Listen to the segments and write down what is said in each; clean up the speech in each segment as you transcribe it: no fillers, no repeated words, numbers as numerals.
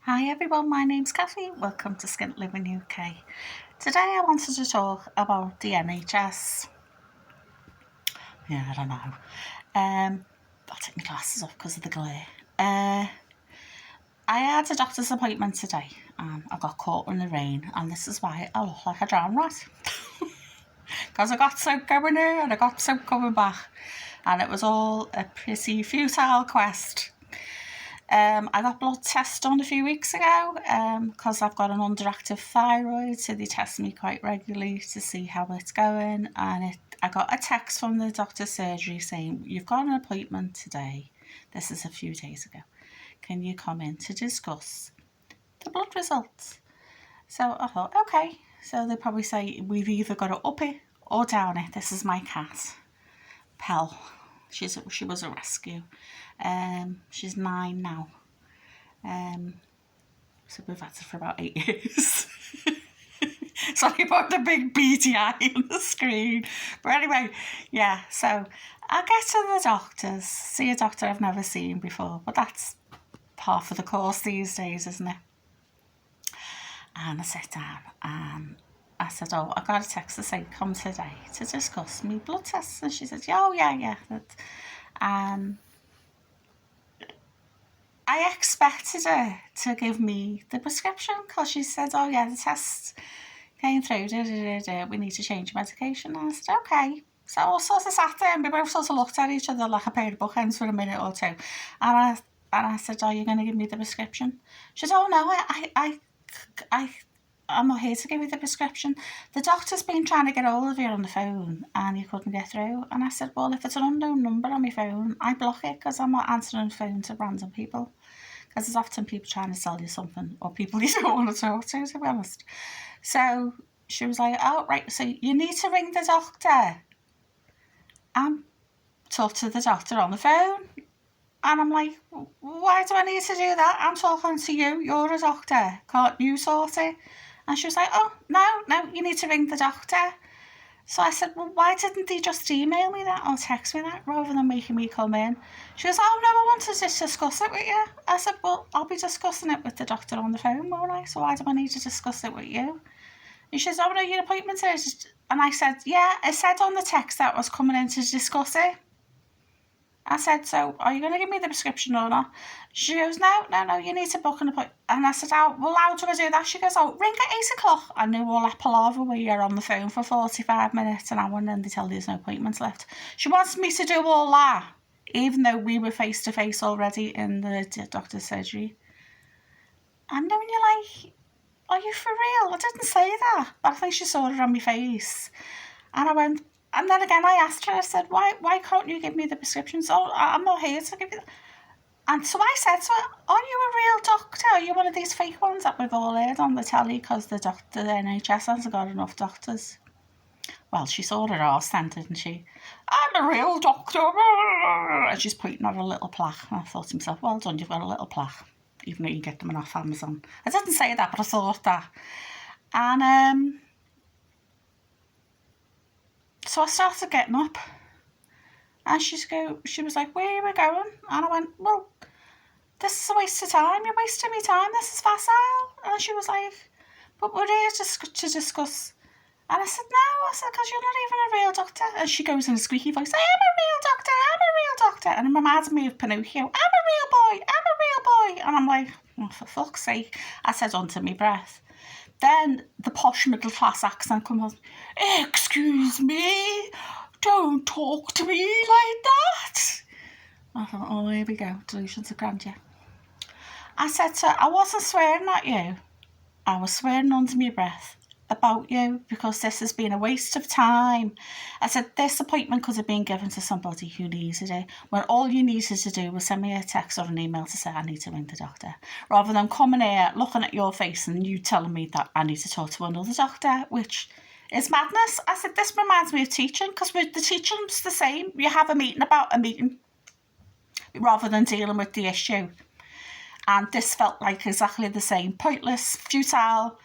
Hi everyone, my name's Kathy. Welcome to Skint Living UK. Today I wanted to talk about the NHS. Yeah, I don't know. I'll take my glasses off because of the glare. I had a doctor's appointment today. I got caught in the rain, and this is why I look like a drowned rat. Because I got soap going here and I got soap coming back, and it was all a pretty futile quest. I got blood tests done a few weeks ago because I've got an underactive thyroid, so they test me quite regularly to see how it's going. And I got a text from the doctor's surgery saying, "You've got an appointment today." This is a few days ago. "Can you come in to discuss the blood results?" So I thought, okay. So they probably say, "We've either got to up it or down it." This is my cat, Pell. She was a rescue. She's 9 now. So we've had her for about 8 years. Sorry about the big beady eye on the screen. But anyway, yeah, so I get to the doctors, see a doctor I've never seen before, but that's half of the course these days, isn't it? And I sat down and I said, "Oh, I got a text to say come today to discuss me blood tests." And she said, "Oh, yeah. I expected her to give me the prescription because she said, "Oh, yeah, the tests came through, we need to change your medication." And I said, "Okay." So I sort of sat there and we both sort of looked at each other like a pair of bookends for a minute or two. And I said, "Are you going to give me the prescription?" She said, "Oh, no, I'm not here to give you the prescription. The doctor's been trying to get hold of you on the phone and you couldn't get through." And I said, "Well, if it's an unknown number on my phone, I block it because I'm not answering the phone to random people. Because there's often people trying to sell you something or people you don't want to talk to be honest." So she was like, "Oh, right, so you need to ring the doctor and talk to the doctor on the phone." And I'm like, "Why do I need to do that? I'm talking to you. You're a doctor. Can't you sort it?" And she was like, "Oh, no, you need to ring the doctor." So I said, "Well, why didn't they just email me that or text me that rather than making me come in?" She goes, "Oh, no, I wanted to discuss it with you." I said, "Well, I'll be discussing it with the doctor on the phone, won't I? So why do I need to discuss it with you?" And she says, "Oh, no, your appointment is..." And I said, "Yeah, it said on the text that I was coming in to discuss it." I said, "So are you going to give me the prescription or not?" She goes, No, you need to book an appointment." And I said, "Oh, well, how do I do that?" She goes, "Oh, ring at 8 o'clock. I knew all that palaver where you're on the phone for 45 minutes, an hour, and then they tell you there's no appointments left." She wants me to do all that, even though we were face to face already in the doctor's surgery. And then you're like, "Are you for real? I didn't say that." But I think she saw it on my face. And I went, and then again I asked her, I said, why can't you give me the prescriptions? "Oh, I'm not here to give you that." And so I said to her, "Are you a real doctor? Are you one of these fake ones that we've all heard on the telly because the NHS hasn't got enough doctors?" Well, she saw her arse then, didn't she? "I'm a real doctor." And she's pointing at a little plaque. And I thought to myself, well done, you've got a little plaque. Even though you get them off Amazon. I didn't say that, but I thought that. And so I started getting up. And she was like, "Where are we going?" And I went, "Well, this is a waste of time. You're wasting me time. This is facile." And she was like, "But we're here to discuss." And I said, "No," I said, "because you're not even a real doctor." And she goes in a squeaky voice, "I am a real doctor. I'm a real doctor." And it reminds me of Pinocchio. "I'm a real boy. I'm a real boy." And I'm like, "Oh, for fuck's sake," I said under my breath. Then the posh middle class accent comes on. "Excuse me, don't talk to me like that." I thought, oh, here we go, delusions of grandeur. I said to her, "I wasn't swearing at you. I was swearing under my breath about you because this has been a waste of time." I said, "This appointment could have been given to somebody who needed it, when all you needed to do was send me a text or an email to say I need to ring the doctor, rather than coming here, looking at your face and you telling me that I need to talk to another doctor, which is madness." I said, "This reminds me of teaching because the teaching's the same. You have a meeting about a meeting rather than dealing with the issue." And this felt like exactly the same, pointless, futile,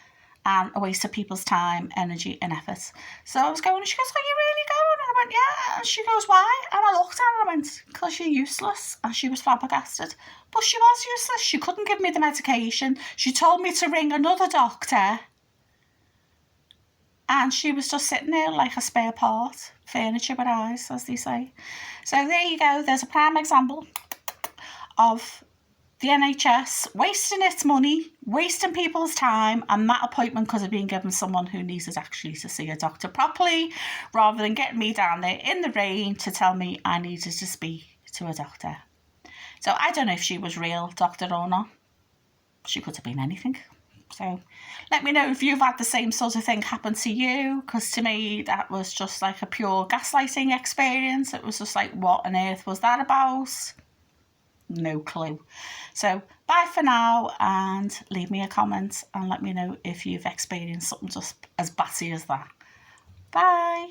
and a waste of people's time, energy and effort. So I was going, and she goes, "Are you really going?" And I went, yeah. And she goes, why? And I looked at her and I went, because you're useless. And she was flabbergasted. But she was useless. She couldn't give me the medication. She told me to ring another doctor. And she was just sitting there like a spare part. Furniture with eyes, as they say. So there you go. There's a prime example of the NHS wasting its money, wasting people's time, and that appointment could have been given someone who needed actually to see a doctor properly, rather than getting me down there in the rain to tell me I needed to speak to a doctor. So I don't know if she was real doctor or not. She could have been anything. So let me know if you've had the same sort of thing happen to you, because to me that was just like a pure gaslighting experience. It was just like, what on earth was that about? No clue. So bye for now, and leave me a comment and let me know if you've experienced something just as batty as that. Bye.